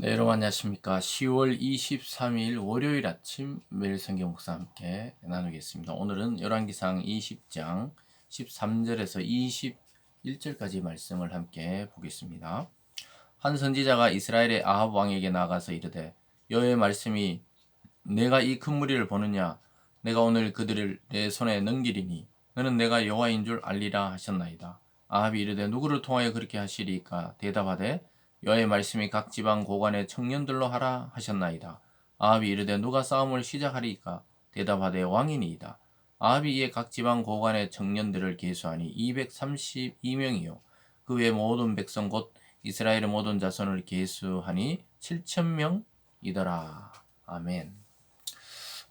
네, 여러분 안녕하십니까. 10월 23일 월요일 아침 매일 성경 목사 함께 나누겠습니다. 오늘은 열왕기상 20장 13절에서 21절까지 말씀을 함께 보겠습니다. 한 선지자가 이스라엘의 아합 왕에게 나가서 이르되 여호와의 말씀이 내가 이 큰 무리를 보느냐 내가 오늘 그들을 내 손에 넘기리니 너는 내가 여호와인 줄 알리라 하셨나이다. 아합이 이르되 누구를 통하여 그렇게 하시리까 대답하되 여호와의 말씀이 각 지방 고관의 청년들로 하라 하셨나이다. 아합이 이르되 누가 싸움을 시작하리까 대답하되 왕이니이다. 아합이 이에 각 지방 고관의 청년들을 계수하니 232명이요 그 외 모든 백성 곧 이스라엘의 모든 자손을 계수하니 7,000명이더라. 아멘.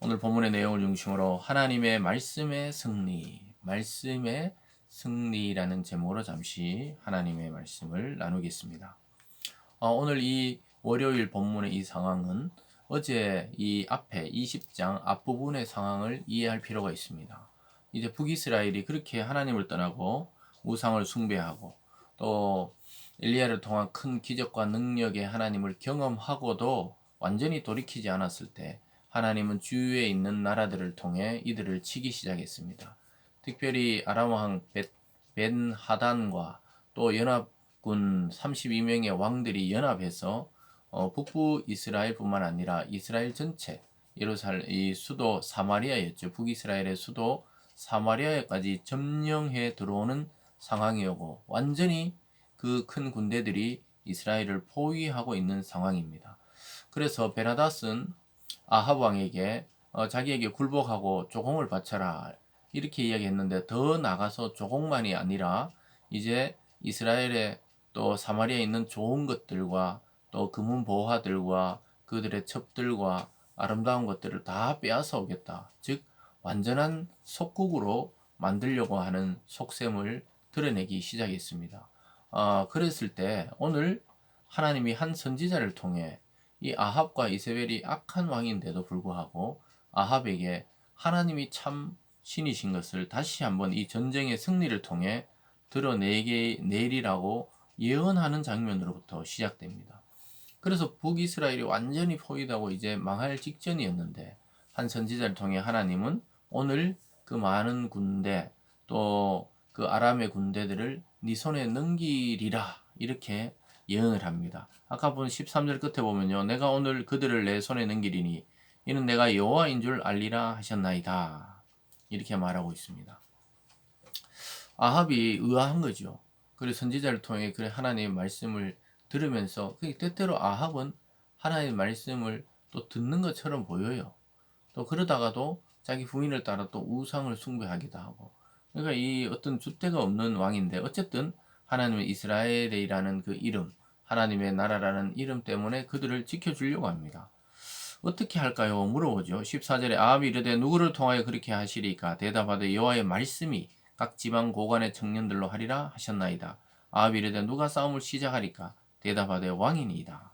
오늘 본문의 내용을 중심으로 하나님의 말씀의 승리라는 제목으로 잠시 하나님의 말씀을 나누겠습니다. 오늘 이 월요일 본문의 이 상황은 어제 이 앞에 20장 앞부분의 상황을 이해할 필요가 있습니다. 이제 북이스라엘이 그렇게 하나님을 떠나고 우상을 숭배하고 또 엘리야를 통한 큰 기적과 능력의 하나님을 경험하고도 완전히 돌이키지 않았을 때 하나님은 주위에 있는 나라들을 통해 이들을 치기 시작했습니다. 특별히 아람 왕 벤하단과 또 연합군 32명의 왕들이 연합해서 북부 이스라엘뿐만 아니라 이스라엘 전체 이 수도 사마리아였죠. 북이스라엘의 수도 사마리아에까지 점령해 들어오는 상황이었고 완전히 그 큰 군대들이 이스라엘을 포위하고 있는 상황입니다. 그래서 베나닷은 아합 왕에게 자기에게 굴복하고 조공을 바쳐라 이렇게 이야기했는데 더 나가서 조공만이 아니라 이제 이스라엘의 또 사마리아에 있는 좋은 것들과 또 금은 보화들과 그들의 첩들과 아름다운 것들을 다 빼앗아 오겠다. 즉 완전한 속국으로 만들려고 하는 속셈을 드러내기 시작했습니다. 그랬을 때 오늘 하나님이 한 선지자를 통해 이 아합과 이세벨이 악한 왕인데도 불구하고 아합에게 하나님이 참 신이신 것을 다시 한번 이 전쟁의 승리를 통해 드러내리라고 예언하는 장면으로부터 시작됩니다. 그래서 북이스라엘이 완전히 포위되고 이제 망할 직전이었는데 한 선지자를 통해 하나님은 오늘 그 많은 군대 또 그 아람의 군대들을 네 손에 넘기리라 이렇게 예언을 합니다. 아까 본 13절 끝에 보면요. 내가 오늘 그들을 내 손에 넘기리니 이는 내가 여호와인 줄 알리라 하셨나이다. 이렇게 말하고 있습니다. 아합이 의아한 거죠. 그래서 선지자를 통해 그래 하나님의 말씀을 들으면서 때때로 아합은 하나님의 말씀을 또 듣는 것처럼 보여요. 또 그러다가도 자기 부인을 따라 또 우상을 숭배하기도 하고. 그러니까 이 어떤 줏대가 없는 왕인데 어쨌든 하나님의 이스라엘이라는 그 이름, 하나님의 나라라는 이름 때문에 그들을 지켜주려고 합니다. 어떻게 할까요? 물어보죠. 14절에 아합이 이르되 누구를 통하여 그렇게 하시리까? 대답하되 여호와의 말씀이 각 지방 고관의 청년들로 하리라 하셨나이다. 아합이 이르되 누가 싸움을 시작하리까? 대답하되 왕이니이다.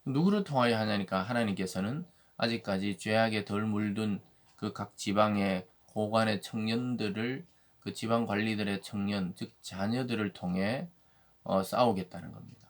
누구를 통하여 하냐니까 하나님께서는 아직까지 죄악에 덜 물든 그 각 지방의 고관의 청년들을 그 지방 관리들의 청년 즉 자녀들을 통해 싸우겠다는 겁니다.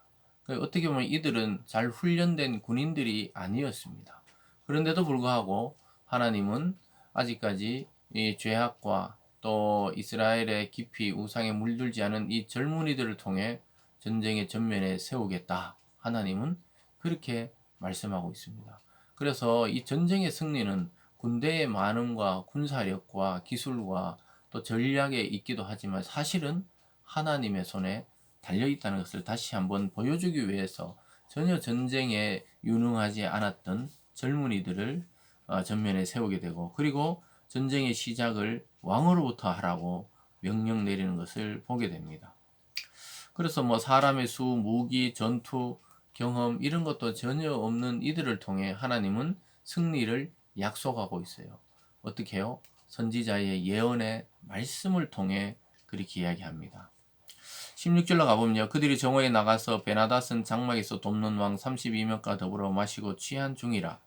어떻게 보면 이들은 잘 훈련된 군인들이 아니었습니다. 그런데도 불구하고 하나님은 아직까지 이 죄악과 또 이스라엘의 깊이 우상에 물들지 않은 이 젊은이들을 통해 전쟁의 전면에 세우겠다. 하나님은 그렇게 말씀하고 있습니다. 그래서 이 전쟁의 승리는 군대의 많음과 군사력과 기술과 또 전략에 있기도 하지만 사실은 하나님의 손에 달려있다는 것을 다시 한번 보여주기 위해서 전혀 전쟁에 유능하지 않았던 젊은이들을 전면에 세우게 되고 그리고 전쟁의 시작을 왕으로부터 하라고 명령 내리는 것을 보게 됩니다. 그래서 뭐 사람의 수, 무기, 전투, 경험 이런 것도 전혀 없는 이들을 통해 하나님은 승리를 약속하고 있어요. 어떻게 해요? 선지자의 예언의 말씀을 통해 그렇게 이야기합니다. 16절로 가보면요. 그들이 정오에 나가서 베나닷은 장막에서 돕는 왕 32명과 더불어 마시고 취한 중이라.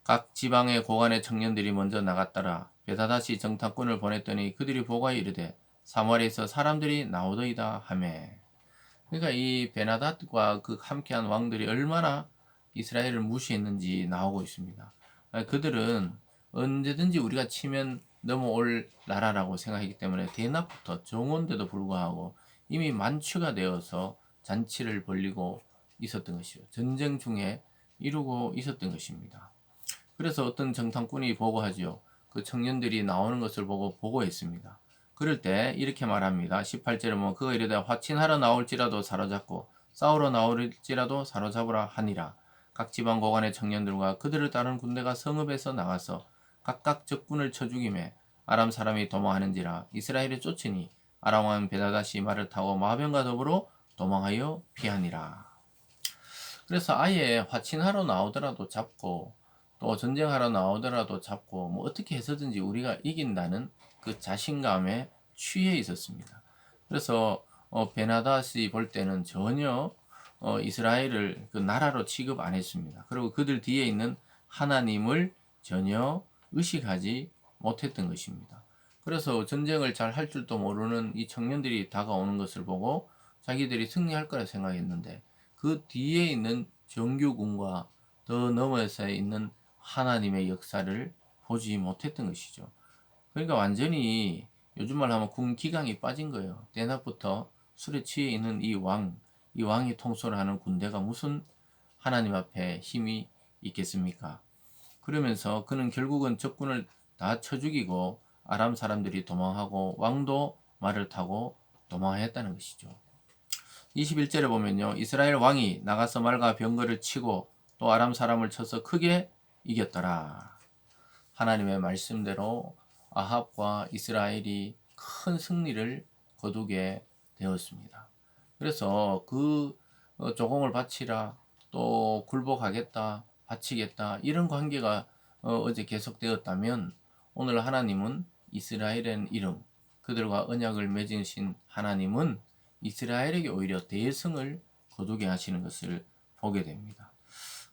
각 지방의 고관의 청년들이 먼저 나갔더라. 베나닷이 정탐꾼을 보냈더니 그들이 보고하여 이르되 사마리아에서 사람들이 나오더이다 하매. 그러니까 이 베나닷과 그 함께한 왕들이 얼마나 이스라엘을 무시했는지 나오고 있습니다. 그들은 언제든지 우리가 치면 넘어올 나라라고 생각했기 때문에 대낮부터 정오인데도 불구하고 이미 만취가 되어서 잔치를 벌이고 있었던 것이죠. 전쟁 중에 이루고 있었던 것입니다. 그래서 어떤 정탐꾼이 보고하지요. 그 청년들이 나오는 것을 보고 보고했습니다. 그럴 때 이렇게 말합니다. 18절에 보면 그가 이르되 화친하러 나올지라도 사로잡고 싸우러 나올지라도 사로잡으라 하니라. 각 지방 고관의 청년들과 그들을 따르는 군대가 성읍에서 나가서 각각 적군을 쳐 죽이매 아람 사람이 도망하는지라. 이스라엘이 쫓으니 아람 왕 베다다시 말을 타고 마병과 더불어 도망하여 피하니라. 그래서 아예 화친하러 나오더라도 잡고 또 전쟁하러 나오더라도 잡고 뭐 어떻게 해서든지 우리가 이긴다는 그 자신감에 취해 있었습니다. 그래서 베나닷이 볼 때는 전혀 이스라엘을 그 나라로 취급 안 했습니다. 그리고 그들 뒤에 있는 하나님을 전혀 의식하지 못했던 것입니다. 그래서 전쟁을 잘 할 줄도 모르는 이 청년들이 다가오는 것을 보고 자기들이 승리할 거라 생각했는데 그 뒤에 있는 정규군과 더 넘어서 있는 하나님의 역사를 보지 못했던 것이죠. 그러니까 완전히 요즘 말로 하면 군 기강이 빠진 거예요. 대낮부터 술에 취해 있는 이 왕이 통솔을 하는 군대가 무슨 하나님 앞에 힘이 있겠습니까? 그러면서 그는 결국은 적군을 다 쳐 죽이고 아람 사람들이 도망하고 왕도 말을 타고 도망했다는 것이죠. 21절에 보면요. 이스라엘 왕이 나가서 말과 병거를 치고 또 아람 사람을 쳐서 크게 이겼더라. 하나님의 말씀대로 아합과 이스라엘이 큰 승리를 거두게 되었습니다. 그래서 그 조공을 바치라 또 굴복하겠다 바치겠다 이런 관계가 어제 계속되었다면 오늘 하나님은 이스라엘의 이름 그들과 언약을 맺으신 하나님은 이스라엘에게 오히려 대승을 거두게 하시는 것을 보게 됩니다.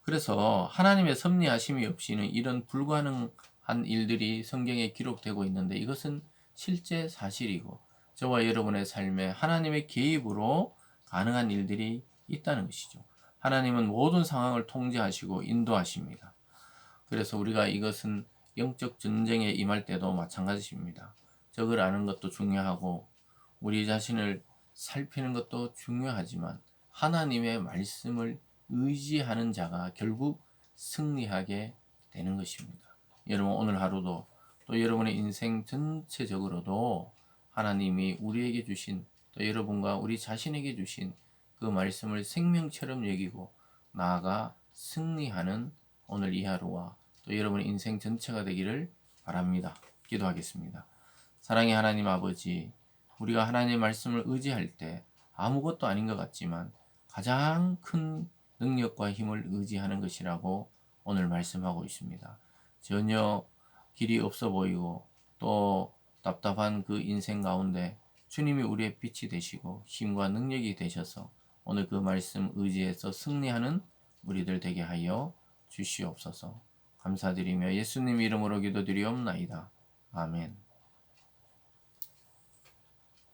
그래서 하나님의 섭리하심이 없이는 이런 불가능한 일들이 성경에 기록되고 있는데 이것은 실제 사실이고 저와 여러분의 삶에 하나님의 개입으로 가능한 일들이 있다는 것이죠. 하나님은 모든 상황을 통제하시고 인도하십니다. 그래서 우리가 이것은 영적 전쟁에 임할 때도 마찬가지입니다. 적을 아는 것도 중요하고 우리 자신을 살피는 것도 중요하지만 하나님의 말씀을 의지하는 자가 결국 승리하게 되는 것입니다. 여러분 오늘 하루도 또 여러분의 인생 전체적으로도 하나님이 우리에게 주신 또 여러분과 우리 자신에게 주신 그 말씀을 생명처럼 여기고 나아가 승리하는 오늘 이 하루와 또 여러분의 인생 전체가 되기를 바랍니다. 기도하겠습니다. 사랑의 하나님 아버지, 우리가 하나님의 말씀을 의지할 때 아무것도 아닌 것 같지만 가장 큰 능력과 힘을 의지하는 것이라고 오늘 말씀하고 있습니다. 전혀 길이 없어 보이고 또 답답한 그 인생 가운데 주님이 우리의 빛이 되시고 힘과 능력이 되셔서 오늘 그 말씀 의지해서 승리하는 우리들 되게 하여 주시옵소서. 감사드리며 예수님 이름으로 기도드리옵나이다. 아멘.